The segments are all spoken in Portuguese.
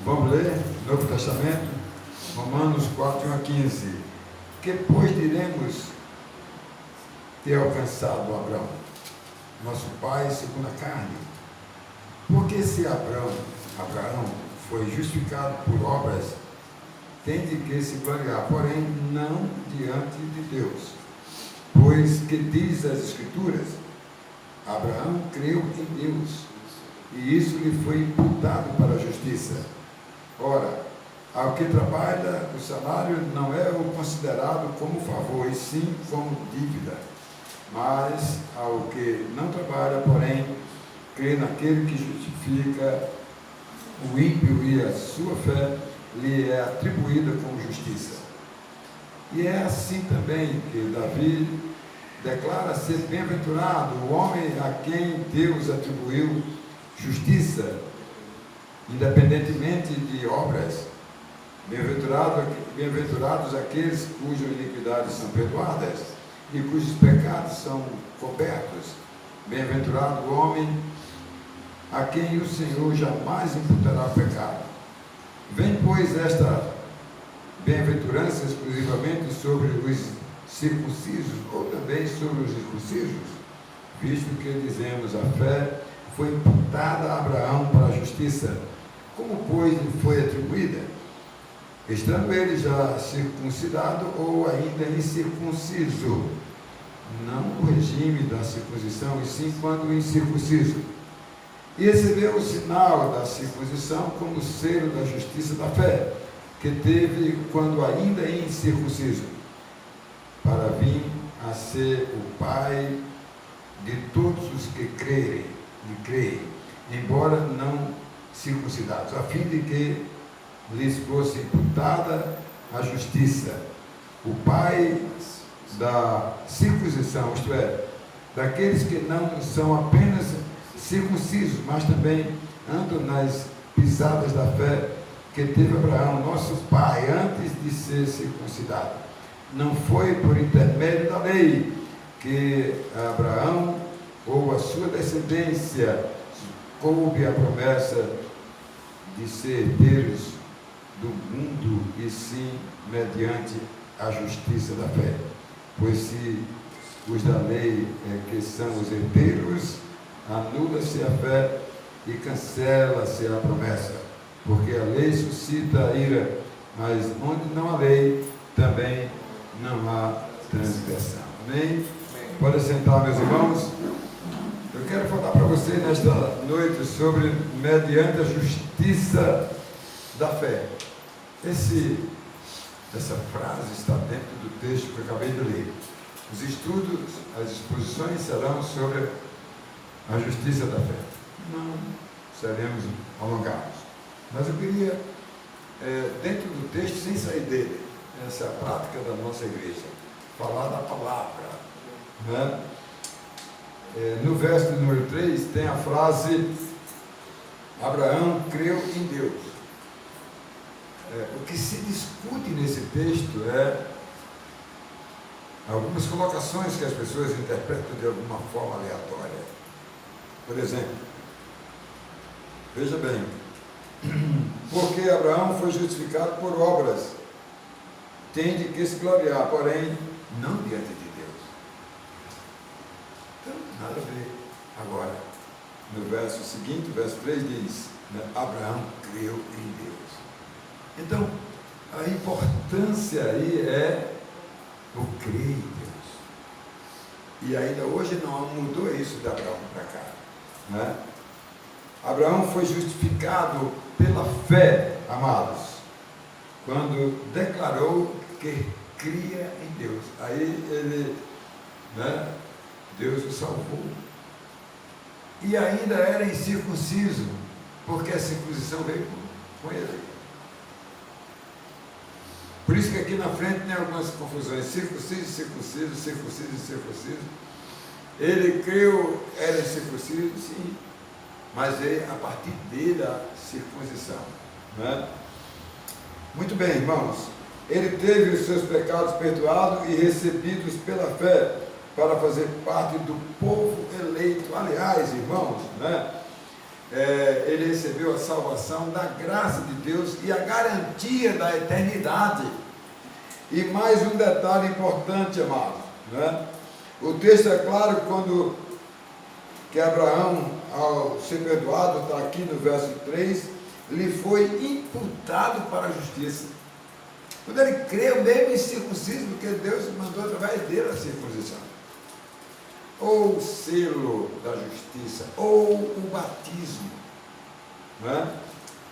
Vamos ler Novo Testamento, Romanos 4, 1 a 15. Que, pois, diremos ter alcançado Abraão, nosso pai segundo a carne? Porque se Abraão foi justificado por obras, tem de que se gloriar, porém não diante de Deus. Pois que diz as Escrituras, Abraão creu em Deus, e isso lhe foi imputado para a justiça. Ora, ao que trabalha, o salário não é o considerado como favor, e sim como dívida. Mas ao que não trabalha, porém, crê naquele que justifica o ímpio, e a sua fé lhe é atribuída como justiça. E é assim também que Davi declara ser bem-aventurado o homem a quem Deus atribuiu justiça, independentemente de obras. Bem-aventurados aqueles cujas iniquidades são perdoadas e cujos pecados são cobertos. Bem-aventurado o homem a quem o Senhor jamais imputará pecado. Vem, pois, esta bem-aventurança exclusivamente sobre os circuncisos ou também sobre os incircuncisos, visto que dizemos a fé foi imputada a Abraão para a justiça. Como, pois, lhe foi atribuída? Estando ele já circuncidado ou ainda incircunciso? Não o regime da circuncisão, e sim quando incircunciso. E recebeu o sinal da circuncisão como selo da justiça da fé, que teve quando ainda incircunciso, para vir a ser o pai de todos os que creem, embora não circuncidados, a fim de que lhes fosse imputada a justiça. O pai da circuncisão, isto é, daqueles que não são apenas circuncisos, mas também andam nas pisadas da fé que teve Abraão, nosso pai, antes de ser circuncidado. Não foi por intermédio da lei que Abraão ou a sua descendência coube a promessa de ser herdeiros do mundo, e sim mediante a justiça da fé. Pois se os da lei que são os herdeiros, anula-se a fé e cancela-se a promessa, porque a lei suscita a ira, mas onde não há lei, também não há transgressão. Amém? Podem sentar, meus irmãos. Eu quero falar para você nesta noite sobre mediante a justiça da fé. Essa frase está dentro do texto que eu acabei de ler. Os estudos, as exposições serão sobre a justiça da fé. Não seremos alongados. Mas eu queria, dentro do texto, sem sair dele, essa é a prática da nossa igreja, falar da palavra. Né? No verso número 3 tem a frase: Abraão creu em Deus. O que se discute nesse texto é algumas colocações que as pessoas interpretam de alguma forma aleatória. Por exemplo, veja bem, porque Abraão foi justificado por obras, tem de que se gloriar, porém não diante de Deus. Então, nada a ver. Agora, no verso seguinte, o verso 3 diz, né, Abraão creu em Deus. Então, a importância aí é o crer em Deus. E ainda hoje não mudou isso de Abraão para cá. Né? Abraão foi justificado pela fé, amados, quando declarou que cria em Deus. Aí ele, né, Deus o salvou. E ainda era incircunciso, porque a circuncisão veio com ele. Por isso que aqui na frente tem algumas confusões: circunciso, circunciso, circunciso e circunciso. Ele creu, era circunciso, sim, mas a partir dele a circuncisão. Né? Muito bem, irmãos. Ele teve os seus pecados perdoados e recebidos pela fé, para fazer parte do povo eleito. Aliás, irmãos, né, ele recebeu a salvação da graça de Deus e a garantia da eternidade. E mais um detalhe importante, amados, né? O texto é claro quando que Abraão, ao ser perdoado, está aqui no verso 3, lhe foi imputado para a justiça. Quando ele creu, mesmo incircunciso, porque Deus mandou através dele a circuncisão. Ou o selo da justiça, ou o batismo. Né?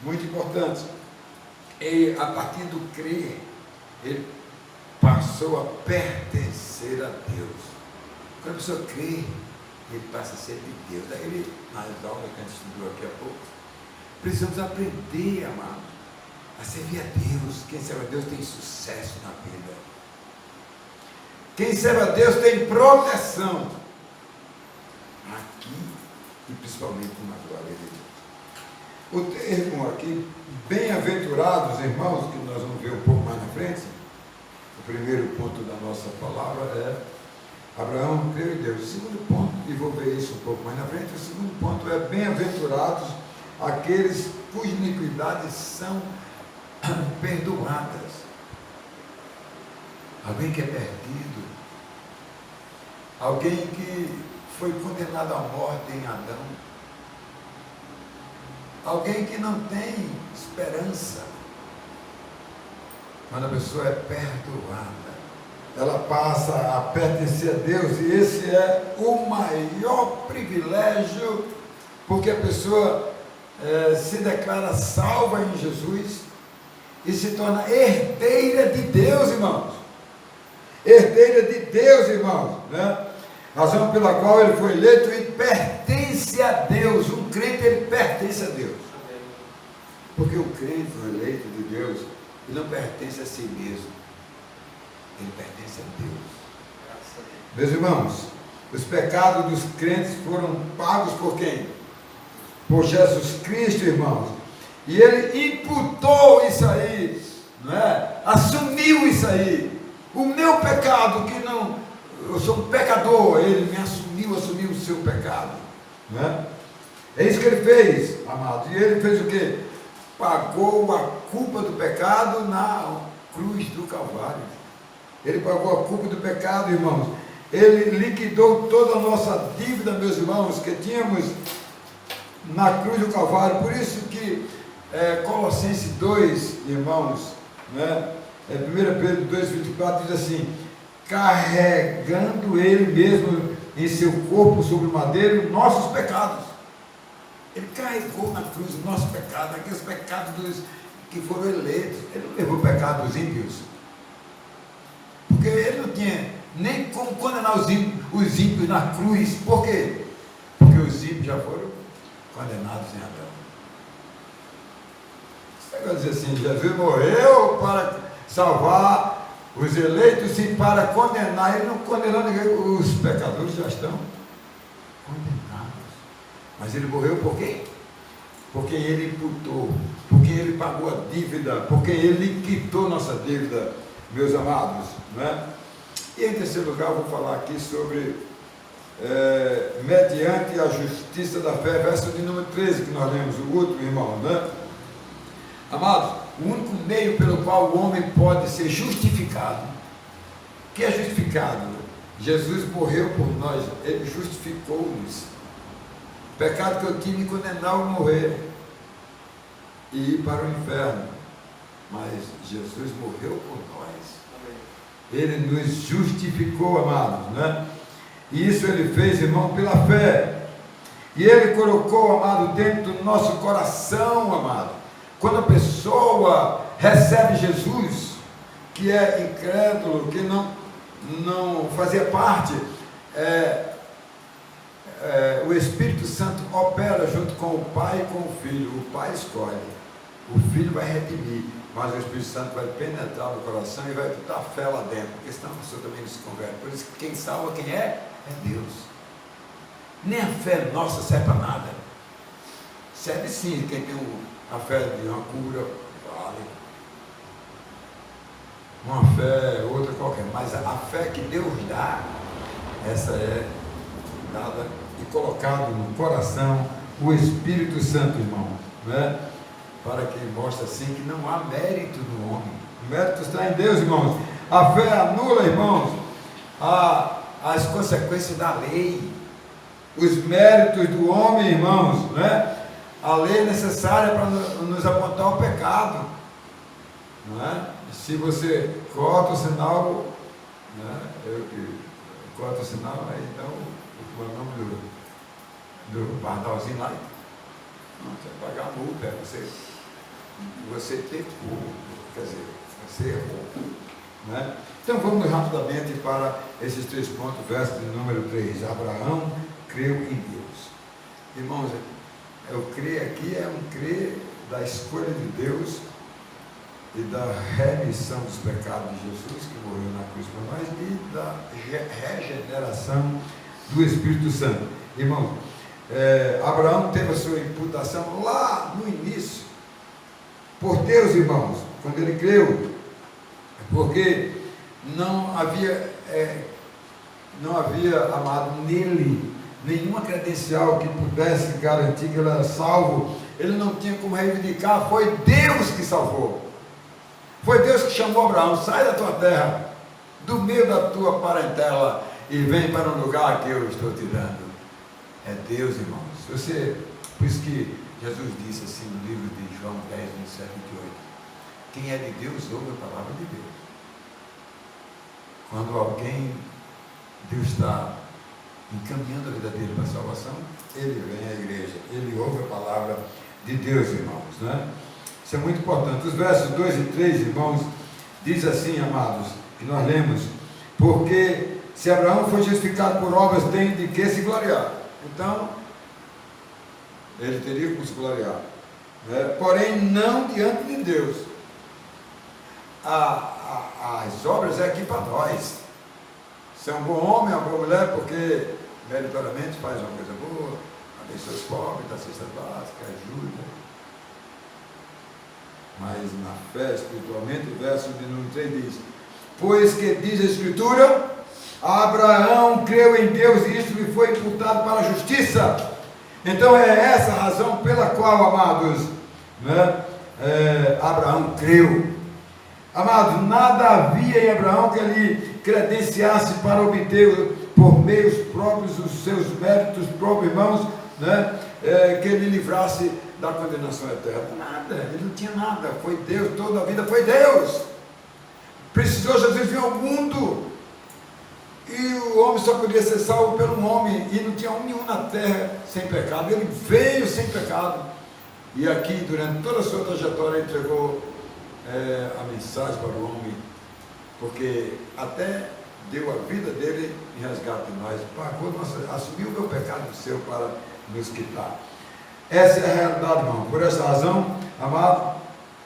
Muito importante. E a partir do crer, ele passou a pertencer a Deus. Quando a pessoa crê, ele passa a ser de Deus. Daí, nas aulas que a gente estudou aqui há pouco, precisamos aprender, amado, a servir a Deus. Quem serve a Deus tem sucesso na vida. Quem serve a Deus tem proteção. Aqui e principalmente na glória de Deus. O termo aqui, bem-aventurados, irmãos, que nós vamos ver um pouco mais na frente, o primeiro ponto da nossa palavra é Abraão creu em Deus. O segundo ponto, e vou ver isso um pouco mais na frente, o segundo ponto é bem-aventurados aqueles cujas iniquidades são perdoadas. Alguém que é perdido, alguém que foi condenado à morte em Adão, alguém que não tem esperança. Quando a pessoa é perdoada, ela passa a pertencer a Deus, e esse é o maior privilégio, porque a pessoa se declara salva em Jesus e se torna herdeira de Deus, irmãos. Herdeira de Deus, irmãos, né? Razão pela qual ele foi eleito e pertence a Deus. Um crente, ele pertence a Deus. Porque o crente, o eleito de Deus, ele não pertence a si mesmo. Ele pertence a Deus. Meus irmãos, os pecados dos crentes foram pagos por quem? Por Jesus Cristo, irmãos. E ele imputou isso aí, não é? Assumiu isso aí. O meu pecado, que não, eu sou um pecador, ele me assumiu o seu pecado, não é? É isso que ele fez, amado. E ele fez o quê? Pagou a culpa do pecado na cruz do Calvário. Ele pagou a culpa do pecado, irmãos. Ele liquidou toda a nossa dívida, meus irmãos, que tínhamos na cruz do Calvário. Por isso que Colossenses 2, irmãos, né? 1 Pedro 2,24 diz assim: carregando ele mesmo em seu corpo sobre o madeiro nossos pecados. Ele carregou na cruz o nosso pecado, aqueles pecados que foram eleitos. Ele não levou o pecado dos ímpios, porque ele não tinha nem como condenar os ímpios na cruz. Por quê? Porque os ímpios já foram condenados em Adão. Você vai dizer assim: Jesus morreu para salvar os eleitos e para condenar. Ele não condenou ninguém. Os pecadores já estão condenados. Mas ele morreu por quê? Porque ele imputou, porque ele pagou a dívida, porque ele quitou nossa dívida, meus amados, né? E em terceiro lugar, eu vou falar aqui sobre mediante a justiça da fé, verso de número 13, que nós lemos, o último, irmão, né? Amados, o único meio pelo qual o homem pode ser justificado. O que é justificado? Jesus morreu por nós, ele justificou-nos. O pecado que eu tinha me condenar a morrer e ir para o inferno. Mas Jesus morreu por nós. Ele nos justificou, amados, né? E isso ele fez, irmão, pela fé. E ele colocou, amado, dentro do nosso coração, amado. Quando a pessoa recebe Jesus, que é incrédulo, que não fazia parte, o Espírito Santo opera junto com o Pai e com o Filho. O Pai escolhe, o Filho vai redimir, mas o Espírito Santo vai penetrar no coração e vai botar fé lá dentro, porque senão a pessoa também não se converte. Por isso que quem salva, quem é Deus. Nem a fé nossa serve para nada. Serve sim, quem tem a fé de uma cura, vale. Uma fé, outra qualquer, mas a fé que Deus dá, essa é dada e colocado no coração o Espírito Santo, irmão, né? Para que mostre assim que não há mérito no homem. O mérito está em Deus, irmãos. A fé anula, irmãos, as consequências da lei, os méritos do homem, irmãos, né? A lei é necessária para nos apontar o pecado, não é? Se você corta o sinal, né? Corta o sinal, aí dá o nome do pardalzinho lá, não, você vai pagar a multa, você pecou, quer dizer, você errou, né? Então vamos rapidamente para esses 3 pontos, verso de número 3. Abraão creu em Deus. Irmãos, eu crer aqui é um crer da escolha de Deus e da remissão dos pecados de Jesus, que morreu na cruz por nós, e da regeneração do Espírito Santo. Irmãos, Abraão teve a sua imputação lá no início, por Deus, irmãos, quando ele creu, porque não havia, amado, nele nenhuma credencial que pudesse garantir que ele era salvo. Ele não tinha como reivindicar, foi Deus que salvou. Foi Deus que chamou Abraão: sai da tua terra, do meio da tua parentela, e vem para um lugar que eu estou te dando. É Deus, irmãos. Por isso que Jesus disse assim no livro de João 10, 27, 28, quem é de Deus ouve a palavra de Deus. Quando Deus está encaminhando a vida dele para a salvação, ele vem à igreja, ele ouve a palavra de Deus, irmãos, né? Isso é muito importante. Os versos 2 e 3, irmãos, diz assim, amados, que nós lemos: porque se Abraão foi justificado por obras, tem de que se gloriar. Então, ele teria como se gloriar, né? Porém, não diante de Deus. As obras é aqui para nós. Se é um bom homem, é uma boa mulher, porque meritoriamente faz uma coisa boa, abençoa os pobres, dá cesta básica, ajuda. Mas na fé, espiritualmente, o verso de número 3 diz: pois que diz a Escritura, Abraão creu em Deus e isto lhe foi imputado para a justiça. Então é essa a razão pela qual, amados, né, Abraão creu. Amados, nada havia em Abraão que ele credenciasse para obter por meios próprios os seus méritos próprios, irmãos, né, que ele livrasse da condenação eterna. Nada, ele não tinha nada, foi Deus, toda a vida foi Deus. Precisou Jesus vir ao mundo, e o homem só podia ser salvo pelo homem, e não tinha um nenhum na terra sem pecado. Ele veio sem pecado, e aqui durante toda a sua trajetória entregou a mensagem para o homem, porque até deu a vida dele em resgate de nós, pagou, assumiu o meu pecado e o seu para nos quitar. Essa é a realidade, irmão. Por essa razão, amado,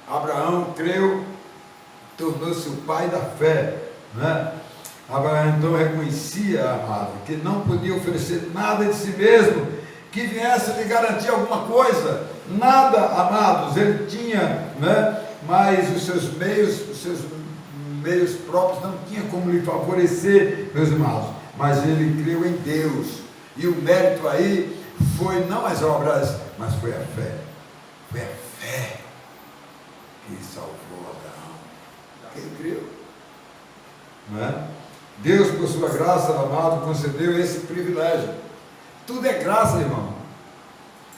Abraão creu, tornou-se o pai da fé, né? Abraão então reconhecia, amado, que não podia oferecer nada de si mesmo que viesse lhe garantir alguma coisa, nada, amados, ele tinha, né? Mas os seus meios próprios não tinha como lhe favorecer, meus irmãos, mas ele creu em Deus, e o mérito aí foi não as obras, mas foi a fé. Foi a fé que salvou Abraão. Ele creu, não é? Deus, por sua graça, amado, concedeu esse privilégio. Tudo é graça, irmão.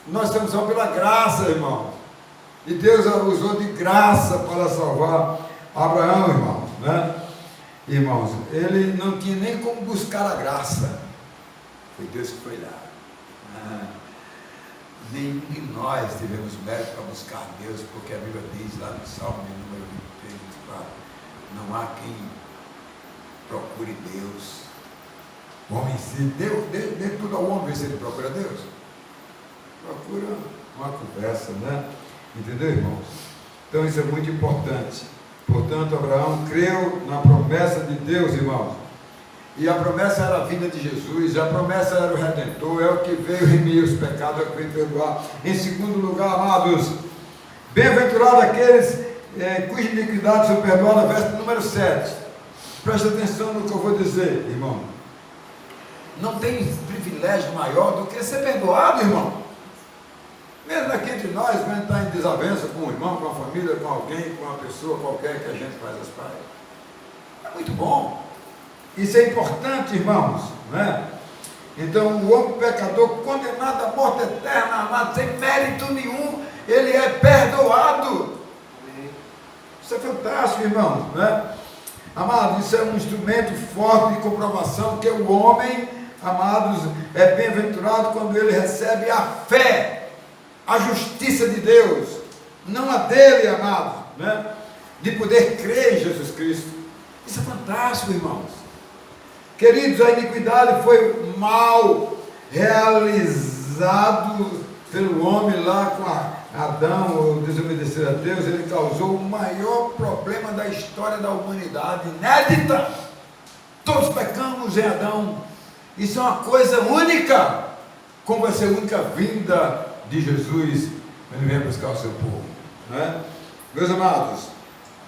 Nós estamos só pela graça, irmão. E Deus usou de graça para salvar Abraão, irmãos, né? Irmãos, ele não tinha nem como buscar a graça. Foi Deus que foi lá. Nenhum de nós tivemos mérito para buscar Deus, porque a Bíblia diz lá no Salmo de número 23, 24, não há quem procure Deus. O homem se dê tudo ao homem, ver se ele procura Deus. Procura uma conversa, né? Entendeu, irmãos? Então isso é muito importante. Portanto, Abraão creu na promessa de Deus, irmãos. E a promessa era a vinda de Jesus, a promessa era o Redentor, é o que veio remir os pecados, é o que veio perdoar. Em segundo lugar, amados, bem-aventurados aqueles cuja iniquidade são perdoadas, verso número 7. Preste atenção no que eu vou dizer, irmão. Não tem privilégio maior do que ser perdoado, irmão. Mesmo aqui entre nós, quando está em desavença com um irmão, com a família, com alguém, com uma pessoa qualquer que a gente faz as pazes. É muito bom. Isso é importante, irmãos, né? Então, o homem pecador condenado à morte eterna, amado, sem mérito nenhum, ele é perdoado. Isso é fantástico, irmãos, né? Amados, isso é um instrumento forte de comprovação que o homem, amados, é bem-aventurado quando ele recebe a fé, a justiça de Deus, não a dele, amados, né? De poder crer em Jesus Cristo. Isso é fantástico, irmãos. Queridos, a iniquidade foi mal realizado pelo homem lá com Adão, o desobedecer a Deus. Ele causou o maior problema da história da humanidade, inédita. Todos pecamos em Adão. Isso é uma coisa única, como vai ser a única vinda de Jesus, quando ele vem buscar o seu povo, né? Meus amados,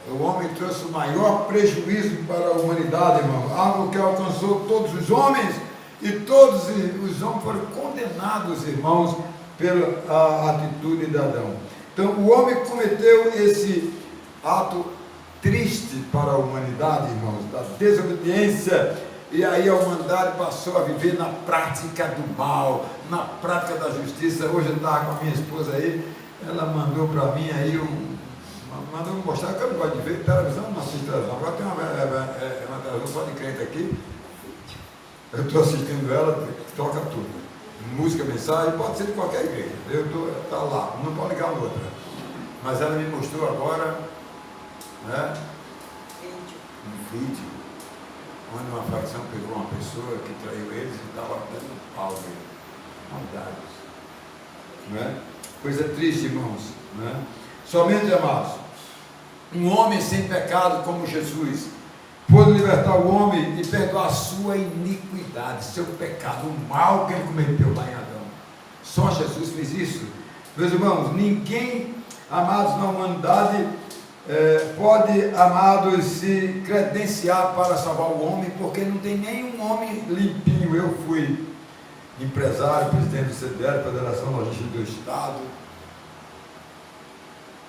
o homem trouxe o maior prejuízo para a humanidade, irmão, algo que alcançou todos os homens, e todos os homens foram condenados, irmãos, pela atitude de Adão. Então, o homem cometeu esse ato triste para a humanidade, irmãos, da desobediência, e aí a humanidade passou a viver na prática do mal, na prática da justiça. Hoje eu estava com a minha esposa aí, ela mandou para mim aí mandou me mostrar, que eu não gosto de ver televisão, não assisto televisão. Agora tem uma televisão só de crente aqui, eu estou assistindo ela, toca tudo. Música, mensagem, pode ser de qualquer igreja. Está lá, não pode ligar outra. Mas ela me mostrou agora, né, um vídeo, onde uma facção pegou uma pessoa que traiu eles e estava dando pau nele. Maldades. Não é? Coisa triste, irmãos. Não é? Somente, amados, um homem sem pecado como Jesus pôde libertar o homem e perdoar a sua iniquidade, seu pecado, o mal que ele cometeu lá em Adão. Só Jesus fez isso. Meus irmãos, ninguém, amados, na humanidade pode, amados, se credenciar para salvar o homem, porque não tem nenhum homem limpinho. Eu fui empresário, presidente do CDL, Federação Logística do Estado,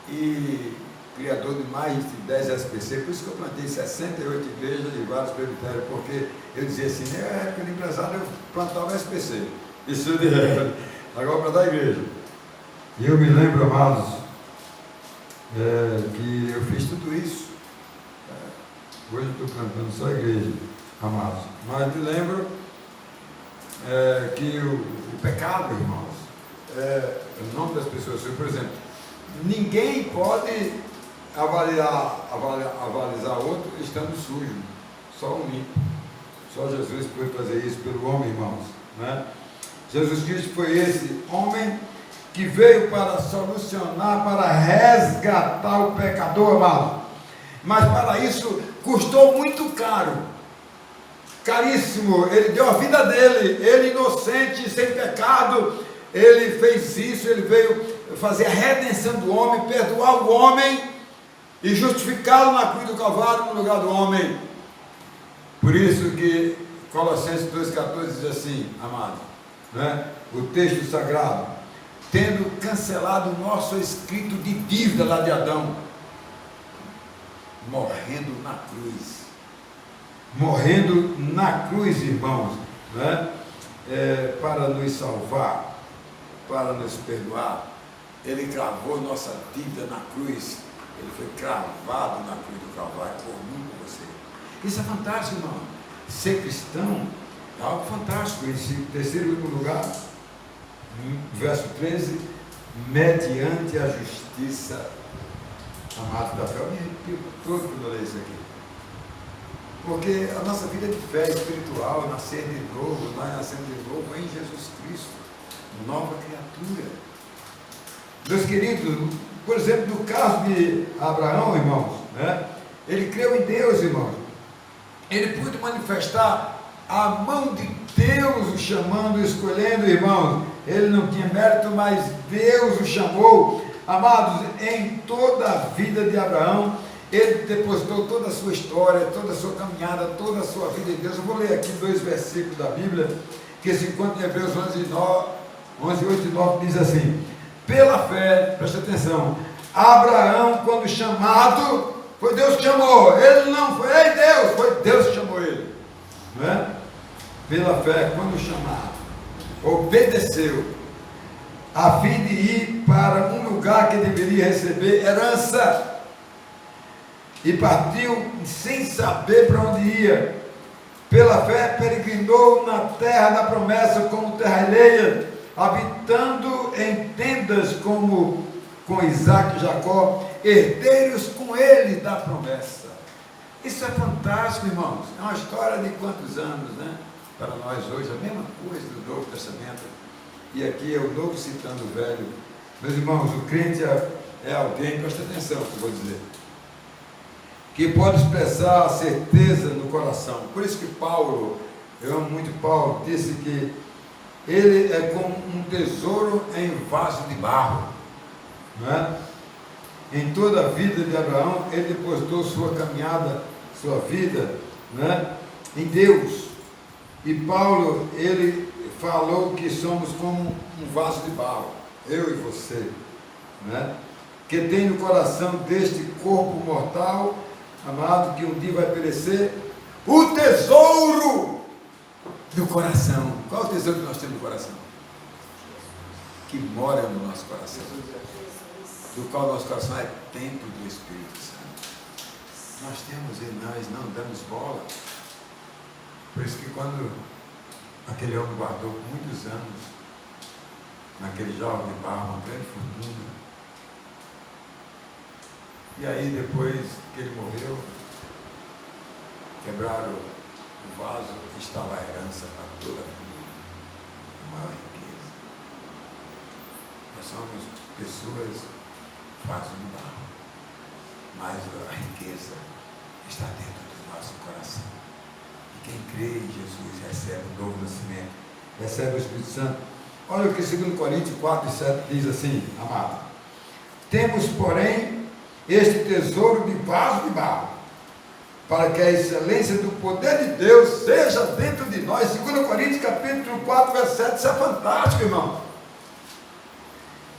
e criador de mais de 10 SPC, por isso que eu plantei 68 igrejas e vários presbitérios, porque eu dizia assim, na época de empresário eu plantava SPC, isso de agora plantar igreja. E eu me lembro, amados, que eu fiz tudo isso. Hoje eu estou plantando só igreja, amados, mas me lembro que o pecado, irmãos, o nome das pessoas, por exemplo, ninguém pode avalizar outro estando sujo, só um limpo. Só Jesus pode fazer isso pelo homem, irmãos, né? Jesus Cristo foi esse homem que veio para solucionar, para resgatar o pecador, amado. Mas para isso custou muito caro, caríssimo. Ele deu a vida dele, ele inocente, sem pecado, ele fez isso. Ele veio fazer a redenção do homem, perdoar o homem e justificá-lo na cruz do Calvário no lugar do homem. Por isso que Colossenses 2,14 diz assim, amado, né? O texto sagrado, tendo cancelado o nosso escrito de dívida lá de Adão, morrendo na cruz, irmãos, né? Para nos salvar, para nos perdoar. Ele cravou nossa dívida na cruz. Ele foi cravado na cruz do Calvário por mim e por você. Isso é fantástico, irmão. Ser cristão é algo fantástico. Esse terceiro e último lugar, verso 13, mediante a justiça. Amado da fé, eu me arrepio todo quando eu leio isso aqui. Porque a nossa vida é de fé espiritual, nascer de novo, nós nascemos de novo em Jesus Cristo, nova criatura. Meus queridos, por exemplo, no caso de Abraão, irmãos, né? Ele creu em Deus, irmãos. Ele pôde manifestar a mão de Deus o chamando, escolhendo, irmãos. Ele não tinha mérito, mas Deus o chamou. Amados, em toda a vida de Abraão, ele depositou toda a sua história, toda a sua caminhada, toda a sua vida em Deus. Eu vou ler aqui 2 versículos da Bíblia, que se encontra em Hebreus 11, 8 e 9, diz assim: Pela fé, presta atenção, Abraão, quando chamado, foi Deus que chamou, ele não foi, ei Deus, foi Deus que chamou ele, não é? Pela fé, quando chamado, obedeceu, a fim de ir para um lugar que deveria receber herança, e partiu sem saber para onde ia. Pela fé peregrinou na terra da promessa como terra alheia, habitando em tendas como com Isaac e Jacó, herdeiros com ele da promessa. Isso é fantástico, irmãos. É uma história de quantos anos, né? Para nós hoje, a mesma coisa do Novo Testamento. E aqui é o Novo citando o Velho. Meus irmãos, o crente é alguém, presta atenção no que eu vou dizer, que pode expressar a certeza no coração. Por isso que Paulo, eu amo muito Paulo, disse que ele é como um tesouro em vaso de barro, não é? Em toda a vida de Abraão, ele depositou sua caminhada, sua vida, né, em Deus. E Paulo, ele falou que somos como um vaso de barro, eu e você, né, que tem no coração deste corpo mortal, amado, que um dia vai perecer, o tesouro do coração. Qual é o tesouro que nós temos no coração? Que mora no nosso coração, do qual nosso coração é templo do Espírito Santo. Nós temos e nós não damos bola. Por isso que quando aquele homem guardou por muitos anos, naquele jovem de barro, uma grande fortuna, e aí depois que ele morreu, quebraram o vaso, estava a herança para toda a família, a maior riqueza. Nós somos pessoas vaso de barro, mas a riqueza está dentro do nosso coração. E quem crê em Jesus recebe um novo nascimento, recebe o Espírito Santo. Olha o que 2 Coríntios 4:7 diz assim, amado: temos, porém, este tesouro de vaso de barro, para que a excelência do poder de Deus seja dentro de nós. 2 Coríntios capítulo 4, verso 7, isso é fantástico, irmão.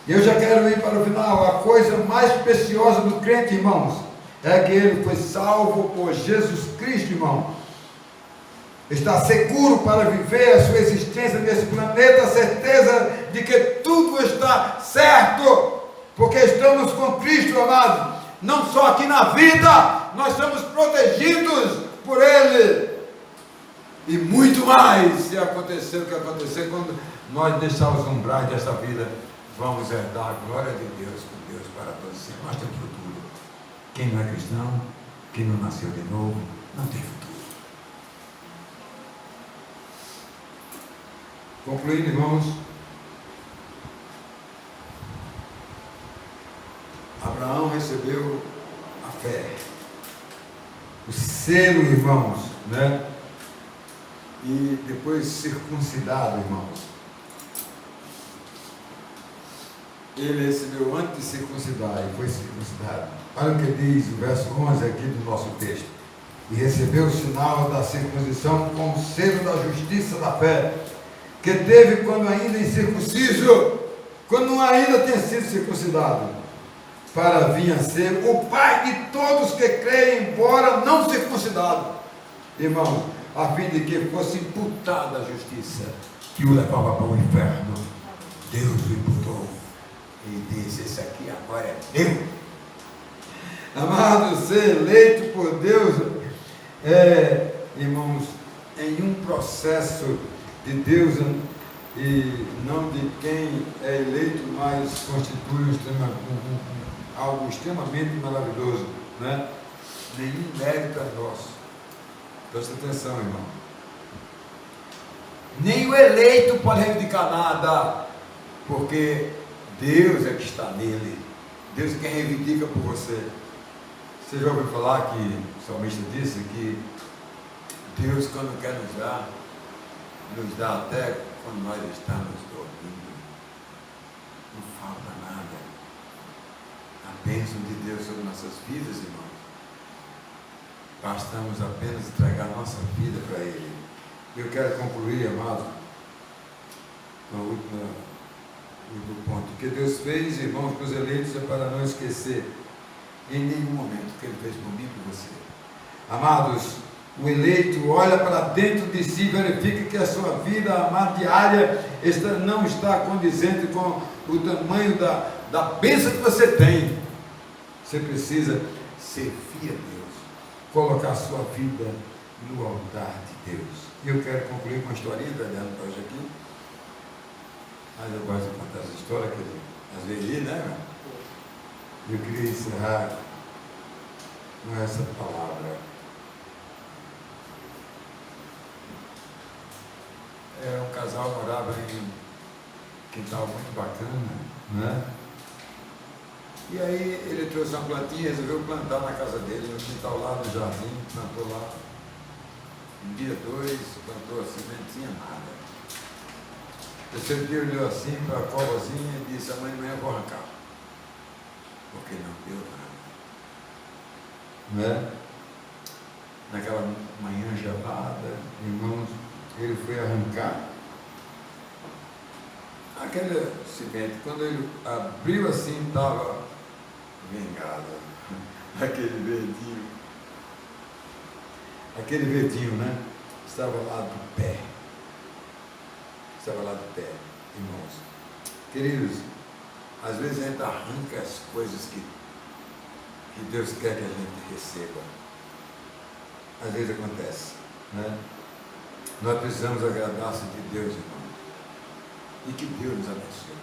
E eu já quero ir para o final. A coisa mais preciosa do crente, irmãos, é que ele foi salvo por Jesus Cristo, irmão. Está seguro para viver a sua existência nesse planeta, a certeza de que tudo está certo, porque estamos com Cristo, amado. Não só aqui na vida, nós somos protegidos por Ele. E muito mais, se acontecer o que acontecer, quando nós deixarmos os umbrais desta vida, vamos herdar a glória de Deus com Deus para todos sempre. Nós temos futuro. Quem não é cristão, quem não nasceu de novo, não tem futuro. Concluindo, irmãos, Abraão recebeu a fé, o selo, irmãos, né? E depois circuncidado, irmãos. Ele recebeu antes de circuncidar e foi circuncidado. Olha o que diz o verso 11 aqui do nosso texto: e recebeu o sinal da circuncisão como selo da justiça da fé, que teve quando ainda incircunciso, quando ainda tinha sido circuncidado, para vir a ser o pai de todos que creem, embora não circuncidado, irmãos, a fim de que fosse imputada a justiça que o levava para o inferno. Deus o imputou e disse: esse aqui agora é meu. Amado, ser eleito por Deus irmãos, em um processo de Deus e não de quem é eleito, mas constitui algo extremamente maravilhoso, né? Nenhum mérito é nosso. Presta atenção, irmão. Nem o eleito pode reivindicar nada, porque Deus é que está nele. Deus é quem reivindica por você. Você já ouviu falar que o salmista disse que Deus, quando quer nos dá até quando nós estamos dormindo. Não falta nada. A bênção de Deus sobre nossas vidas, irmãos. Bastamos apenas entregar nossa vida para Ele. Eu quero concluir, amado, com a última do ponto. O que Deus fez, irmãos, para os eleitos é para não esquecer em nenhum momento o que Ele fez por mim e por você. Amados, o eleito olha para dentro de si, verifica que a sua vida, amada, diária, não está condizente com o tamanho da bênção que você tem. Você precisa servir a Deus, colocar a sua vida no altar de Deus. E eu quero concluir com uma historinha, Daniel, hoje aqui. Mas eu gosto de contar essa história, que às vezes, né? Eu queria encerrar com essa palavra. Um casal morava em um quintal muito bacana, né? E aí ele trouxe uma plantinha, resolveu plantar na casa dele, no quintal lá no jardim, plantou lá. Um dia, dois, plantou assim, não tinha nada. O terceiro dia olhou assim para a covazinha e disse: amanhã de manhã eu vou arrancar. Porque não deu nada. Né? Naquela manhã gelada, irmãos, ele foi arrancar aquele semente. Quando ele abriu assim, estava vingado. Aquele verdinho, né? Estava lá do pé. Estava lá do pé, irmãos. Queridos, às vezes a gente arranca as coisas que Deus quer que a gente receba. Às vezes acontece, né? Nós precisamos agradar-se de Deus, irmãos. E que Deus nos abençoe.